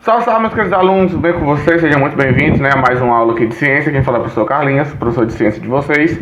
Salve, salve, meus queridos alunos, tudo bem com vocês? Sejam muito bem-vindos, né, a mais uma aula aqui de ciência. Quem fala é o professor Carlinhos, professor de ciência de vocês.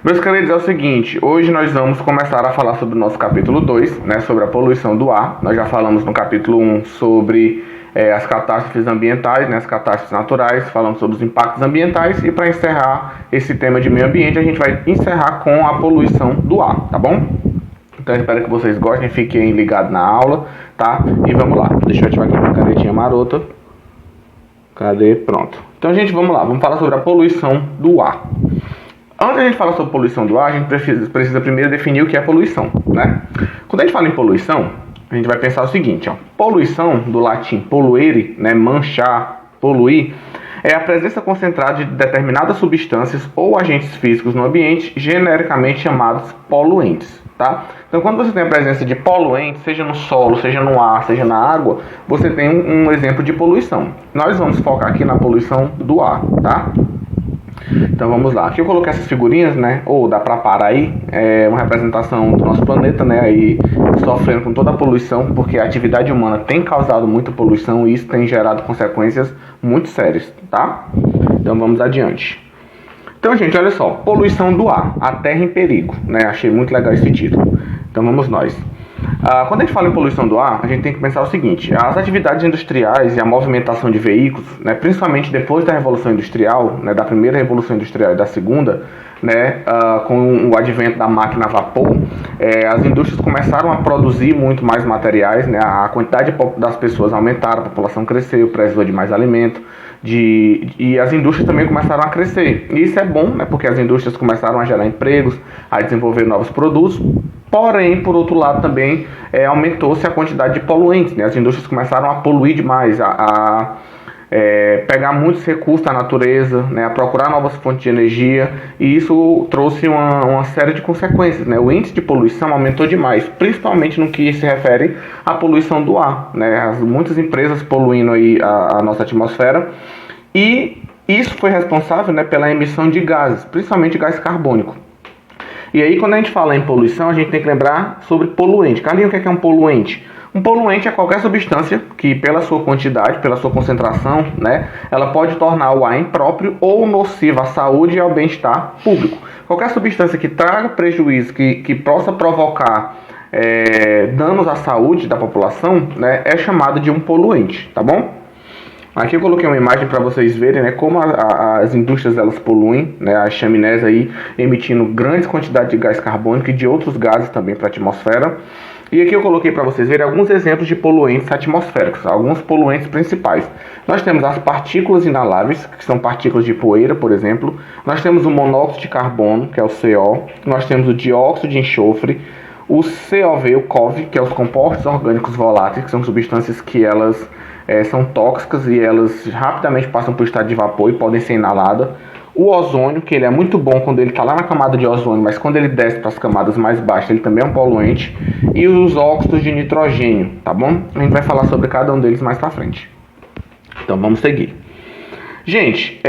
Meus queridos, é o seguinte, hoje nós vamos começar a falar sobre o nosso capítulo 2, né, sobre a poluição do ar. Nós já falamos no capítulo 1 sobre as catástrofes ambientais, né, as catástrofes naturais, falamos sobre os impactos ambientais e para encerrar esse tema de meio ambiente, a gente vai encerrar com a poluição do ar, tá bom? Então eu espero que vocês gostem, fiquem ligados na aula, tá? E vamos lá, deixa eu ativar aqui uma canetinha marota. Cadê? Pronto. Então, gente, vamos lá, vamos falar sobre a poluição do ar. Antes de a gente falar sobre poluição do ar, a gente precisa primeiro definir o que é poluição, né? Quando a gente fala em poluição, a gente vai pensar o seguinte, ó. Poluição, do latim poluere, né, manchar, poluir, é a presença concentrada de determinadas substâncias ou agentes físicos no ambiente, genericamente chamados poluentes, tá? Então, quando você tem a presença de poluentes, seja no solo, seja no ar, seja na água, você tem um exemplo de poluição. Nós vamos focar aqui na poluição do ar, tá? Então vamos lá, aqui eu coloquei essas figurinhas, né, ou dá pra parar aí, é uma representação do nosso planeta, né, aí sofrendo com toda a poluição, porque a atividade humana tem causado muita poluição e isso tem gerado consequências muito sérias, tá? Então vamos adiante. Então, gente, olha só, poluição do ar, a terra em perigo, né, achei muito legal esse título. Então vamos nós. Quando a gente fala em poluição do ar, a gente tem que pensar o seguinte: as atividades industriais e a movimentação de veículos, né, principalmente depois da Revolução Industrial, né, da primeira Revolução Industrial e da segunda, né, com o advento da máquina a vapor, as indústrias começaram a produzir muito mais materiais, né, a quantidade das pessoas aumentaram, a população cresceu, precisou de mais alimento, e as indústrias também começaram a crescer. E isso é bom, né, porque as indústrias começaram a gerar empregos, a desenvolver novos produtos. Porém, por outro lado, também aumentou-se a quantidade de poluentes, né? As indústrias começaram a poluir demais, a pegar muitos recursos da natureza, né? A procurar novas fontes de energia, e isso trouxe uma série de consequências, né? O índice de poluição aumentou demais, principalmente no que se refere à poluição do ar, né? Muitas empresas poluindo aí a nossa atmosfera, e isso foi responsável, né, pela emissão de gases, principalmente gás carbônico. E aí, quando a gente fala em poluição, a gente tem que lembrar sobre poluente. Carlinhos, o que é um poluente? Um poluente é qualquer substância que, pela sua quantidade, pela sua concentração, né, ela pode tornar o ar impróprio ou nocivo à saúde e ao bem-estar público. Qualquer substância que traga prejuízo, que possa provocar danos à saúde da população, né, é chamada de um poluente, tá bom? Aqui eu coloquei uma imagem para vocês verem, né, como as indústrias elas poluem, né, as chaminés aí emitindo grandes quantidades de gás carbônico e de outros gases também para a atmosfera. E aqui eu coloquei para vocês verem alguns exemplos de poluentes atmosféricos, alguns poluentes principais. Nós temos as partículas inaláveis, que são partículas de poeira, por exemplo. Nós temos o monóxido de carbono, que é o CO. Nós temos o dióxido de enxofre, o COV, o COV, que é os compostos orgânicos voláteis, que são substâncias que elas são tóxicas e elas rapidamente passam por estado de vapor e podem ser inaladas. O ozônio, que ele é muito bom quando ele está lá na camada de ozônio, mas quando ele desce para as camadas mais baixas, ele também é um poluente. E os óxidos de nitrogênio, tá bom? A gente vai falar sobre cada um deles mais para frente. Então vamos seguir. Gente,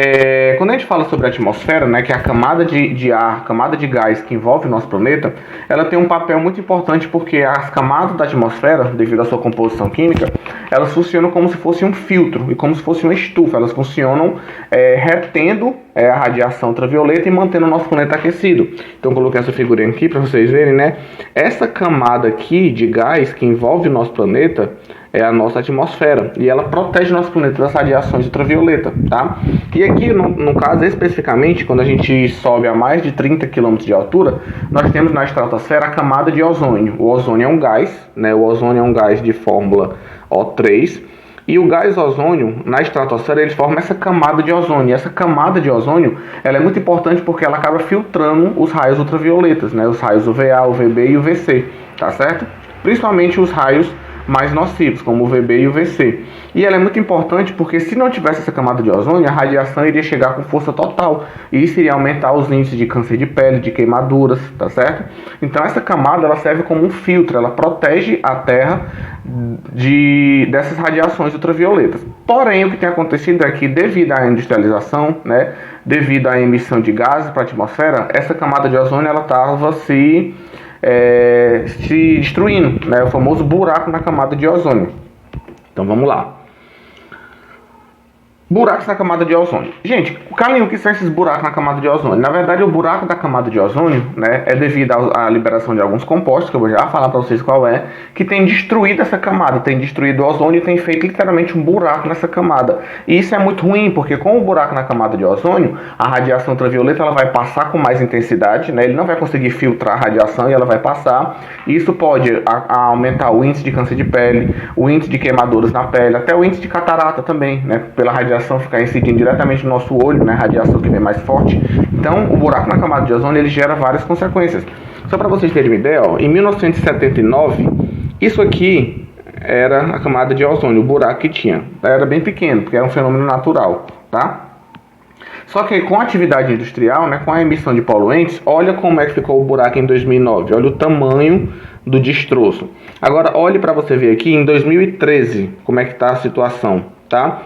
quando a gente fala sobre a atmosfera, né, que é a camada de ar, camada de gás que envolve o nosso planeta, ela tem um papel muito importante porque as camadas da atmosfera, devido à sua composição química, elas funcionam como se fosse um filtro e como se fosse uma estufa. Elas funcionam retendo a radiação ultravioleta e mantendo o nosso planeta aquecido. Então eu coloquei essa figurinha aqui para vocês verem, né? Essa camada aqui de gás que envolve o nosso planeta é a nossa atmosfera, e ela protege o nosso planeta das radiações ultravioleta, tá? E aqui, no caso especificamente, quando a gente sobe a mais de 30 km de altura, nós temos na estratosfera a camada de ozônio. O ozônio é um gás, né? O ozônio é um gás de fórmula O3, e o gás ozônio, na estratosfera, ele forma essa camada de ozônio. E essa camada de ozônio, ela é muito importante porque ela acaba filtrando os raios ultravioletas, né? Os raios UVA, UVB e UVC, tá certo? Principalmente os raios mais nocivos, como o UVB e o UVC. E ela é muito importante porque se não tivesse essa camada de ozônio, a radiação iria chegar com força total. E isso iria aumentar os índices de câncer de pele, de queimaduras, tá certo? Então essa camada ela serve como um filtro, ela protege a Terra dessas radiações ultravioletas. Porém, o que tem acontecido é que devido à industrialização, né, devido à emissão de gases para a atmosfera, essa camada de ozônio ela estava se destruindo, né? O famoso buraco na camada de ozônio. Então vamos lá. Buracos na camada de ozônio. Gente, Carlinhos, o que são esses buracos na camada de ozônio? Na verdade, o buraco da camada de ozônio, né, é devido à liberação de alguns compostos, que eu vou já falar para vocês qual é, que tem destruído essa camada, tem destruído o ozônio e tem feito literalmente um buraco nessa camada. E isso é muito ruim, porque com o buraco na camada de ozônio, a radiação ultravioleta ela vai passar com mais intensidade, né, ele não vai conseguir filtrar a radiação e ela vai passar. E isso pode aumentar o índice de câncer de pele, o índice de queimaduras na pele, até o índice de catarata também, né, pela radiação ficar incidindo diretamente no nosso olho, né, radiação que vem mais forte. Então, o buraco na camada de ozônio ele gera várias consequências. Só para vocês terem uma ideia, ó, em 1979, isso aqui era a camada de ozônio, o buraco que tinha. Era bem pequeno, porque era um fenômeno natural, tá? Só que com a atividade industrial, né, com a emissão de poluentes, olha como é que ficou o buraco em 2009. Olha o tamanho do destroço. Agora, olhe para você ver aqui em 2013, como é que está a situação, tá?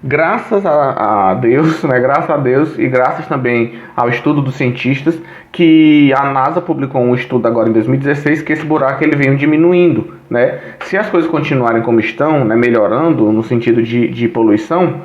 Graças a Deus, né, graças a Deus e graças também ao estudo dos cientistas, que a NASA publicou um estudo agora em 2016 que esse buraco ele veio diminuindo, né? Se as coisas continuarem como estão, né, melhorando no sentido de poluição,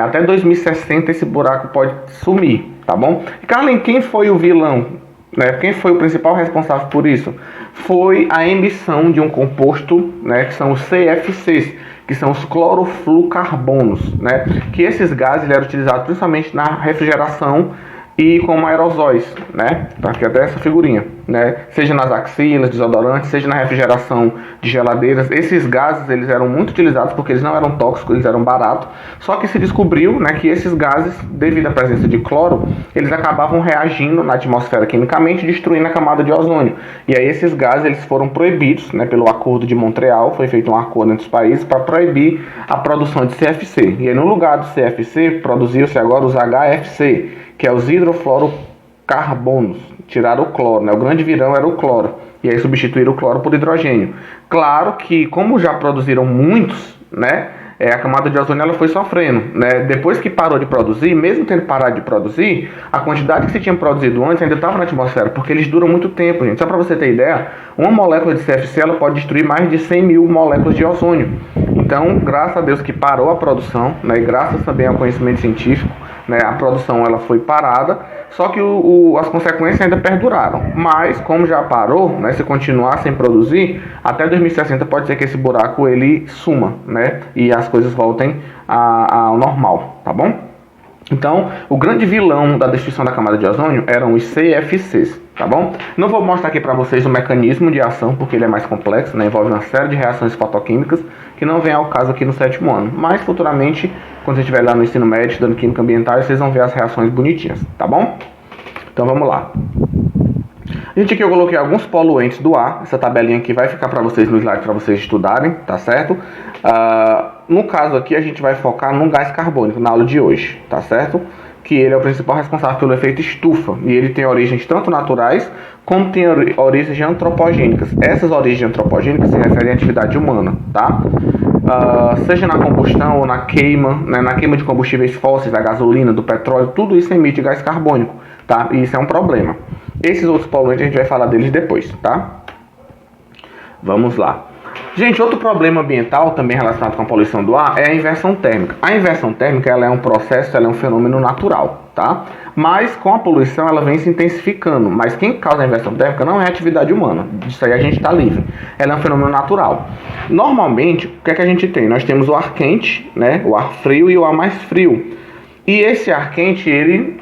até 2060 esse buraco pode sumir, tá bom? E Carlinhos, quem foi o vilão? Né? Quem foi o principal responsável por isso? Foi a emissão de um composto, né, que são os CFCs, que são os clorofluorcarbonos, né? Que esses gases eram utilizados principalmente na refrigeração e como aerosóis, né? Tá aqui até essa figurinha, né? Seja nas axilas, desodorantes, seja na refrigeração de geladeiras. Esses gases eles eram muito utilizados porque eles não eram tóxicos, eles eram baratos. Só que se descobriu, né, que esses gases, devido à presença de cloro, eles acabavam reagindo na atmosfera quimicamente, destruindo a camada de ozônio. E aí esses gases eles foram proibidos, né, pelo Acordo de Montreal. Foi feito um acordo entre os países para proibir a produção de CFC. E aí no lugar do CFC produziu-se agora os HFC, que é os hidrofluorocarbonos. Tiraram o cloro, né? O grande vilão era o cloro. E aí substituíram o cloro por hidrogênio. Claro que, como já produziram muitos, né? A camada de ozônio ela foi sofrendo, né? Depois que parou de produzir, mesmo tendo parado de produzir, a quantidade que se tinha produzido antes ainda estava na atmosfera, porque eles duram muito tempo, gente. Só para você ter ideia, uma molécula de CFC ela pode destruir mais de 100 mil moléculas de ozônio. Então, graças a Deus que parou a produção, né? E graças também ao conhecimento científico, né? A produção ela foi parada, só que as consequências ainda perduraram. Mas, como já parou, né? Se continuar sem produzir, até 2060 pode ser que esse buraco ele suma, né? E as coisas voltem ao normal, tá bom? Então, o grande vilão da destruição da camada de ozônio eram os CFCs, tá bom? Não vou mostrar aqui para vocês o mecanismo de ação, porque ele é mais complexo, né? Envolve uma série de reações fotoquímicas, que não vem ao caso aqui no 7º ano. Mas, futuramente, quando você estiver lá no ensino médio, estudando química ambiental, vocês vão ver as reações bonitinhas, tá bom? Então, vamos lá. Gente, aqui eu coloquei alguns poluentes do ar. Essa tabelinha aqui vai ficar para vocês no slide para vocês estudarem, tá certo? No caso aqui a gente vai focar no gás carbônico na aula de hoje, tá certo? Que ele é o principal responsável pelo efeito estufa. E ele tem origens tanto naturais como tem origens antropogênicas. Essas origens antropogênicas se referem à atividade humana, tá? Seja na combustão ou na queima, né, na queima de combustíveis fósseis, da gasolina, do petróleo, tudo isso emite gás carbônico, tá? E isso é um problema. Esses outros poluentes a gente vai falar deles depois, tá? Vamos lá. Gente, outro problema ambiental também relacionado com a poluição do ar é a inversão térmica. A inversão térmica ela é um processo, ela é um fenômeno natural, tá? Mas com a poluição ela vem se intensificando. Mas quem causa a inversão térmica não é a atividade humana. Disso aí a gente está livre. Ela é um fenômeno natural. Normalmente, o que é que a gente tem? Nós temos o ar quente, né? O ar frio e o ar mais frio. E esse ar quente, ele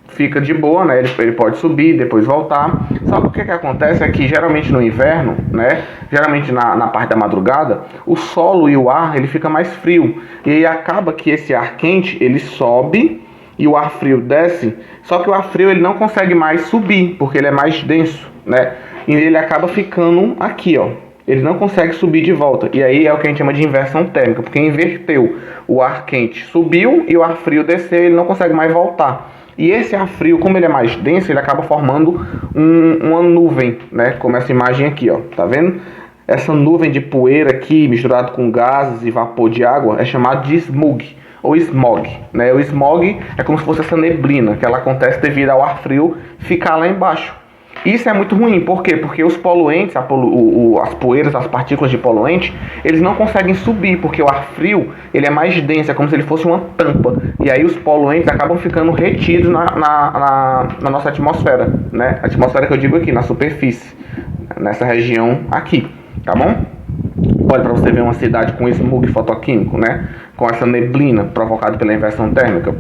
fica de boa, né? Ele pode subir, depois voltar. Só que o que acontece é que geralmente no inverno, né? Geralmente na parte da madrugada, o solo e o ar ele fica mais frio. E aí acaba que esse ar quente ele sobe e o ar frio desce. Só que o ar frio ele não consegue mais subir porque ele é mais denso, né? E ele acaba ficando aqui, ó. Ele não consegue subir de volta. E aí é o que a gente chama de inversão térmica, porque inverteu. O ar quente subiu e o ar frio desceu e ele não consegue mais voltar. E esse ar frio, como ele é mais denso, ele acaba formando uma nuvem, né? Como essa imagem aqui, ó. Tá vendo? Essa nuvem de poeira aqui, misturado com gases e vapor de água, é chamado de smog, ou smog, né? O smog é como se fosse essa neblina, que ela acontece devido ao ar frio ficar lá embaixo. Isso é muito ruim, por quê? Porque os poluentes, as poeiras, as partículas de poluente, eles não conseguem subir, porque o ar frio ele é mais denso, é como se ele fosse uma tampa. E aí os poluentes acabam ficando retidos na nossa atmosfera, né? A atmosfera que eu digo aqui, na superfície, nessa região aqui, tá bom? Olha, para você ver uma cidade com smog fotoquímico, né? Com essa neblina provocada pela inversão térmica.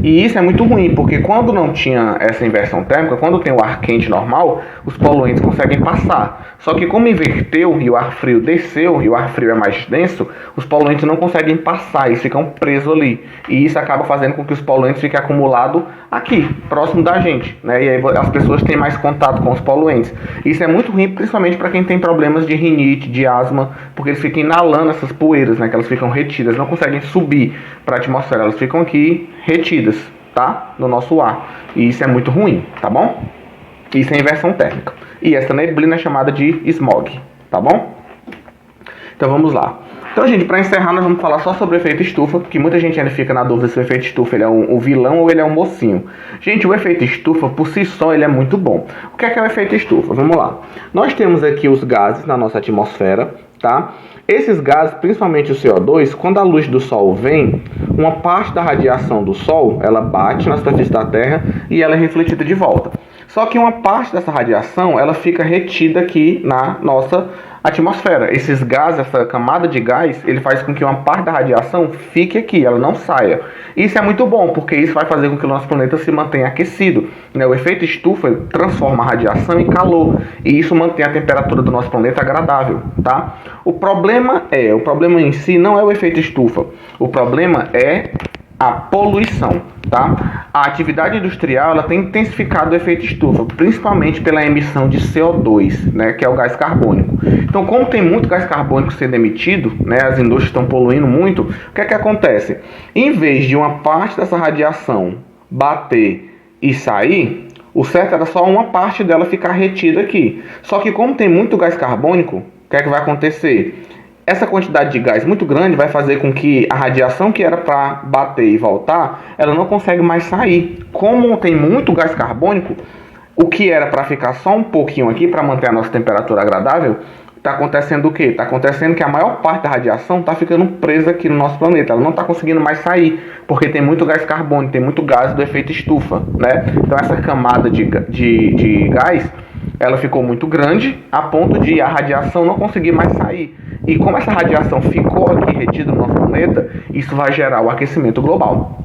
E isso é muito ruim, porque quando não tinha essa inversão térmica, quando tem o ar quente normal, os poluentes conseguem passar. Só que como inverteu e o ar frio desceu, e o ar frio é mais denso, os poluentes não conseguem passar, eles ficam presos ali. E isso acaba fazendo com que os poluentes fiquem acumulados aqui, próximo da gente, né? E aí as pessoas têm mais contato com os poluentes. Isso é muito ruim, principalmente para quem tem problemas de rinite, de asma, porque eles ficam inalando essas poeiras, né? Que elas ficam retidas, não conseguem subir para a atmosfera, elas ficam aqui retidas, tá? No nosso ar. E isso é muito ruim, tá bom? Isso é inversão térmica. E essa neblina é chamada de smog, tá bom? Então vamos lá. Então, gente, para encerrar, nós vamos falar só sobre o efeito estufa, que muita gente ainda fica na dúvida se o efeito estufa ele é um vilão ou ele é um mocinho. Gente, o efeito estufa, por si só, ele é muito bom. O que é o efeito estufa? Vamos lá. Nós temos aqui os gases na nossa atmosfera, tá? Esses gases, principalmente o CO2, quando a luz do Sol vem, uma parte da radiação do Sol, ela bate na superfície da Terra e ela é refletida de volta. Só que uma parte dessa radiação, ela fica retida aqui na nossa atmosfera. Esses gases, essa camada de gás, ele faz com que uma parte da radiação fique aqui, ela não saia. Isso é muito bom, porque isso vai fazer com que o nosso planeta se mantenha aquecido, né? O efeito estufa transforma a radiação em calor, e isso mantém a temperatura do nosso planeta agradável, tá? O problema em si não é o efeito estufa, o problema é a poluição, tá? A atividade industrial ela tem intensificado o efeito estufa, principalmente pela emissão de CO2, né, que é o gás carbônico. Então, como tem muito gás carbônico sendo emitido, né, as indústrias estão poluindo muito, o que é que acontece? Em vez de uma parte dessa radiação bater e sair, o certo era só uma parte dela ficar retida aqui. Só que como tem muito gás carbônico, o que é que vai acontecer? Essa quantidade de gás muito grande vai fazer com que a radiação que era para bater e voltar, ela não consegue mais sair. Como tem muito gás carbônico, o que era para ficar só um pouquinho aqui, para manter a nossa temperatura agradável, está acontecendo o quê? Está acontecendo que a maior parte da radiação está ficando presa aqui no nosso planeta. Ela não está conseguindo mais sair, porque tem muito gás carbônico, tem muito gás do efeito estufa, né? Então essa camada de gás, ela ficou muito grande, a ponto de a radiação não conseguir mais sair. E como essa radiação ficou aqui retida no nosso planeta, isso vai gerar o aquecimento global.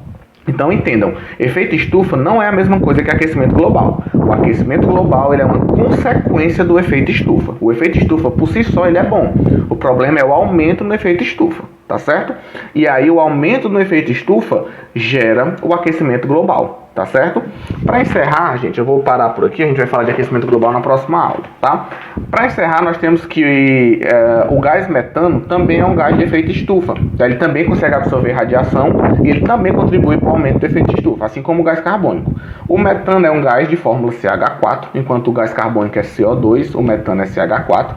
Então entendam, efeito estufa não é a mesma coisa que aquecimento global. O aquecimento global ele é uma consequência do efeito estufa. O efeito estufa por si só ele é bom. O problema é o aumento no efeito estufa, tá certo? E aí o aumento no efeito estufa gera o aquecimento global, tá certo? Para encerrar, gente, eu vou parar por aqui, a gente vai falar de aquecimento global na próxima aula, tá? Para encerrar, nós temos que o gás metano também é um gás de efeito estufa. Ele também consegue absorver radiação e ele também contribui para o aumento do efeito estufa, assim como o gás carbônico. O metano é um gás de fórmula CH4, enquanto o gás carbônico é CO2, o metano é CH4.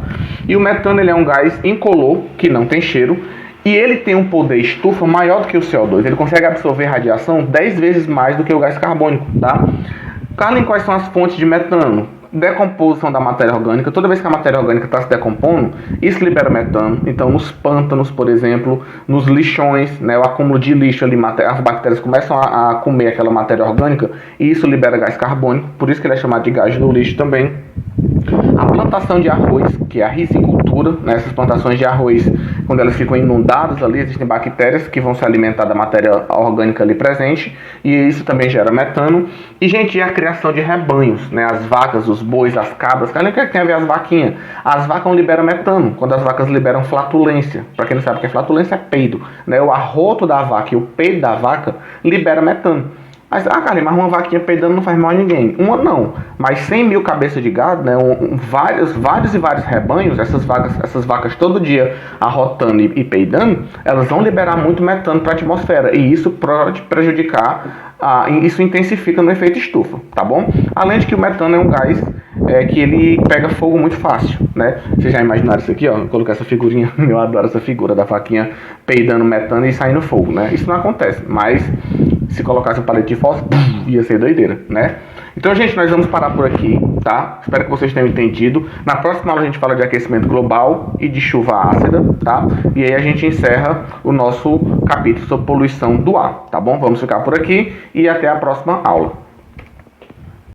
E o metano ele é um gás incolor, que não tem cheiro, e ele tem um poder estufa maior do que o CO2. Ele consegue absorver radiação 10 vezes mais do que o gás carbônico, tá? Carlin, quais são as fontes de metano? Decomposição da matéria orgânica. Toda vez que a matéria orgânica está se decompondo, isso libera metano. Então, nos pântanos, por exemplo, nos lixões, né, o acúmulo de lixo ali, as bactérias começam a comer aquela matéria orgânica e isso libera gás carbônico. Por isso que ele é chamado de gás no lixo também. A plantação de arroz, que é a risicultura, né, essas plantações de arroz, quando elas ficam inundadas ali, existem bactérias que vão se alimentar da matéria orgânica ali presente, e isso também gera metano. E, gente, a criação de rebanhos, né, as vacas, os bois, as cabras, o que tem a ver as vaquinhas? As vacas liberam metano, quando as vacas liberam flatulência. Para quem não sabe o que é flatulência, é peido, né, o arroto da vaca e o peido da vaca libera metano. Mas, cara, mas uma vaquinha peidando não faz mal a ninguém. Uma não, mas 100 mil cabeças de gado, né, vários rebanhos, essas vacas todo dia arrotando e peidando, elas vão liberar muito metano para a atmosfera. E isso pode prejudicar, isso intensifica no efeito estufa, tá bom? Além de que o metano é um gás que ele pega fogo muito fácil, né? Vocês já imaginaram isso aqui, ó? Vou colocar essa figurinha, eu adoro essa figura da vaquinha peidando metano e saindo fogo, né? Isso não acontece, mas se colocasse um palito de fósforo, ia ser doideira, né? Então, gente, nós vamos parar por aqui, tá? Espero que vocês tenham entendido. Na próxima aula a gente fala de aquecimento global e de chuva ácida, tá? E aí a gente encerra o nosso capítulo sobre poluição do ar, tá bom? Vamos ficar por aqui e até a próxima aula.